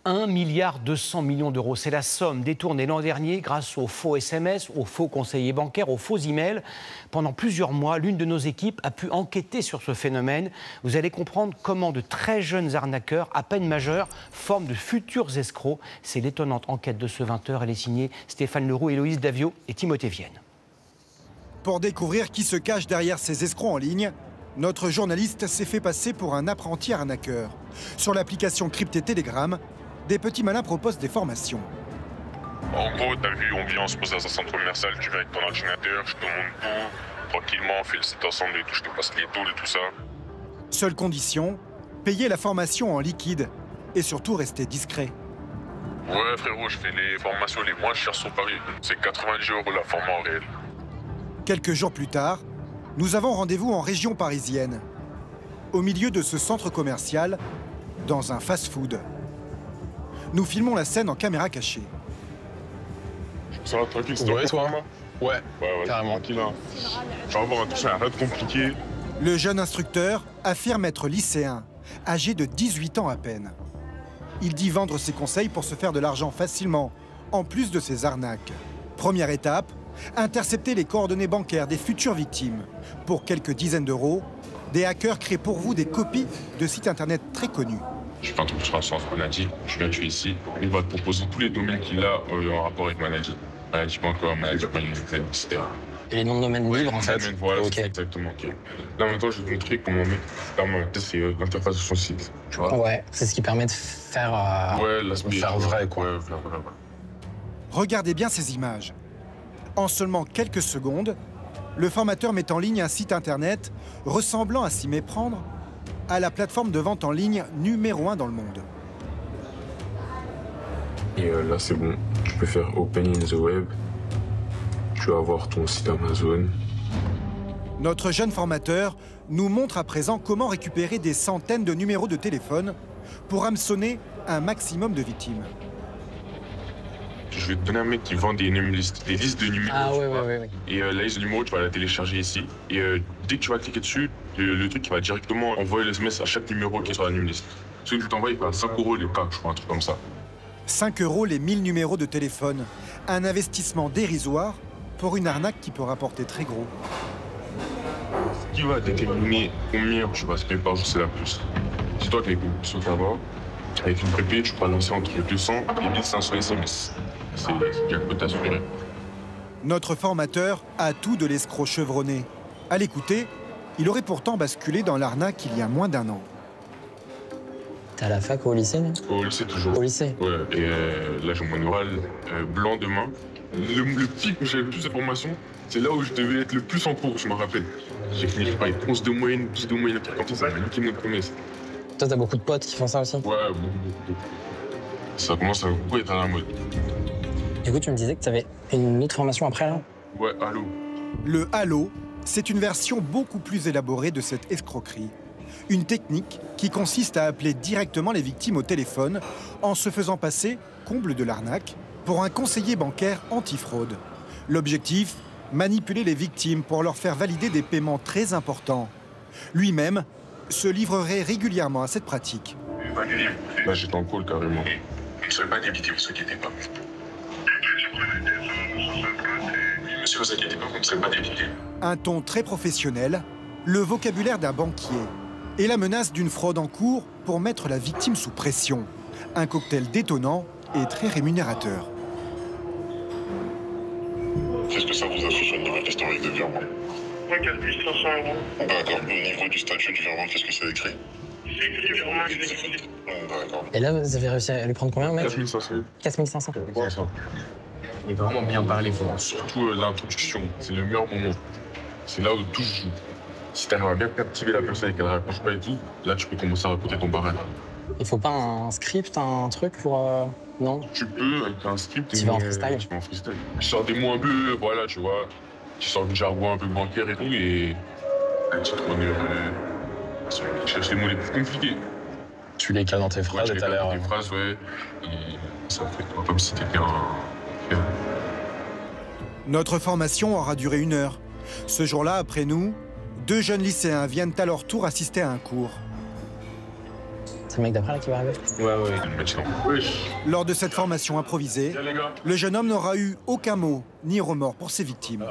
1,2 milliard d'euros. C'est la somme détournée l'an dernier grâce aux faux SMS, aux faux conseillers bancaires, aux faux emails. Pendant plusieurs mois, l'une de nos équipes a pu enquêter sur ce phénomène. Vous allez comprendre comment de très jeunes arnaqueurs, à peine majeurs, forment de futurs escrocs. C'est l'étonnante enquête de ce 20h. Elle est signée Stéphane Leroux, Héloïse Davio et Timothée Vienne. Pour découvrir qui se cache derrière ces escrocs en ligne, notre journaliste s'est fait passer pour un apprenti arnaqueur. Sur l'application cryptée Telegram, des petits malins proposent des formations. En gros, t'as vu, on vient, on se pose dans un centre commercial, tu viens avec ton ordinateur, je te montre tout, tranquillement, on fait le site ensemble et tout, je te passe les tools et tout ça. Seule condition, payer la formation en liquide et surtout rester discret. Ouais frérot, je fais les formations les moins chères sur Paris. C'est 90 € la forme en réel. Quelques jours plus tard, nous avons rendez-vous en région parisienne. Au milieu de ce centre commercial, dans un fast-food. Nous filmons la scène en caméra cachée. Ça va tranquille, c'est ouais, toi? Ouais, carrément. Tranquille, hein. Tu vas voir, attention, rien de compliqué. Le jeune instructeur affirme être lycéen, âgé de 18 ans à peine. Il dit vendre ses conseils pour se faire de l'argent facilement, en plus de ses arnaques. Première étape, intercepter les coordonnées bancaires des futures victimes. Pour quelques dizaines d'euros, des hackers créent pour vous des copies de sites internet très connus. Je fais un truc sur Assurance Maladie, je viens tuer ici. Il va te proposer tous les domaines qu'il a en rapport avec maladie. Maladie bancaire, maladie communautaire, etc. Et les noms de domaines libres, en fait. Voilà, ok. Exactement. Okay. Là, maintenant, je vais te montrer comment mettre c'est l'interface de son site. Tu vois. Ouais, c'est ce qui permet de faire, faire vrai, quoi. Ouais, faire vrai. Regardez bien ces images. En seulement quelques secondes, le formateur met en ligne un site internet ressemblant à s'y méprendre à la plateforme de vente en ligne numéro 1 dans le monde. Et là, c'est bon. Tu peux faire Open in the Web. Tu vas avoir ton site Amazon. Notre jeune formateur nous montre à présent comment récupérer des centaines de numéros de téléphone pour hameçonner un maximum de victimes. Je vais te donner un mec qui vend des listes de numéros. Ah ouais. Et la liste de numéros, tu vas la télécharger ici. Et dès que tu vas cliquer dessus, le truc va directement envoyer le SMS à chaque numéro qui est sur la liste. Ce que je t'envoie, il passe 5 € les cas, je crois, un truc comme ça. 5 € les 1000 numéros de téléphone. Un investissement dérisoire pour une arnaque qui peut rapporter très gros. Ce qui va déterminer combien tu vas se payer par jour, c'est la puce. C'est toi qui as une puce au tabac. Avec une prépayée, tu peux lancer entre 200 et 1500 SMS. C'est bien que t'assurer. Notre formateur a tout de l'escroc chevronné. À l'écouter, il aurait pourtant basculé dans l'arnaque il y a moins d'1 an. T'es à la fac ou au lycée, non? Au lycée, toujours. Au lycée? Ouais, et là, j'ai mon oral blanc demain. Le pic où j'avais le plus de formation, c'est là où je devais être le plus en cours, je me rappelle. J'ai fini par être 11 de moyenne, 12 de moyenne, comme ça m'a niqué mon promesse. Toi, t'as beaucoup de potes qui font ça aussi? Ouais, beaucoup. Ça commence à beaucoup être à la mode. Du coup, tu me disais que t'avais une autre formation après, là? Ouais, Halo. Le Halo, c'est une version beaucoup plus élaborée de cette escroquerie. Une technique qui consiste à appeler directement les victimes au téléphone en se faisant passer, comble de l'arnaque, pour un conseiller bancaire anti-fraude. L'objectif, manipuler les victimes pour leur faire valider des paiements très importants. Lui-même se livrerait régulièrement à cette pratique. Là, j'étais en call carrément. Vous ne serez pas des victimes, ne vous inquiétez pas. Monsieur, vous inquiétez pas, vous ne serez pas des victimes. Un ton très professionnel, le vocabulaire d'un banquier et la menace d'une fraude en cours pour mettre la victime sous pression. Un cocktail détonnant et très rémunérateur. Qu'est-ce que ça vous a fait sur le niveau historique de virement? 4500 €. D'accord. Au niveau du statut du virement, qu'est-ce que c'est écrit? C'est écrit virement exécuté. D'accord. Et là, vous avez réussi à lui prendre combien, mec? 4500. 4500. Il est vraiment bien parlé, faut. Surtout l'introduction, c'est le meilleur moment. C'est là où tout se joue. Si tu arrives à bien captiver la personne et qu'elle ne raccroche pas et tout, là tu peux commencer à raconter ton barrel. Il faut pas un script, un truc pour... Non? Tu peux, avec un script... Tu vas en freestyle? Tu vas en freestyle. Tu sors des mots un peu, voilà, tu vois. Tu sors du jargon un peu bancaire et tout, et... tu te tu cherches les mots les plus compliqués. Tu les cales dans tes phrases et t'as l'air... Des phrases, ouais. Et ça fait comme si t'étais un... Notre formation aura duré 1 heure. Ce jour-là, après nous, 2 jeunes lycéens viennent à leur tour assister à un cours. C'est le mec d'après là qui va arriver? Ouais. Le matin. Oui. Lors de cette formation improvisée, Viens les gars. le jeune homme n'aura eu aucun mot ni remords pour ses victimes.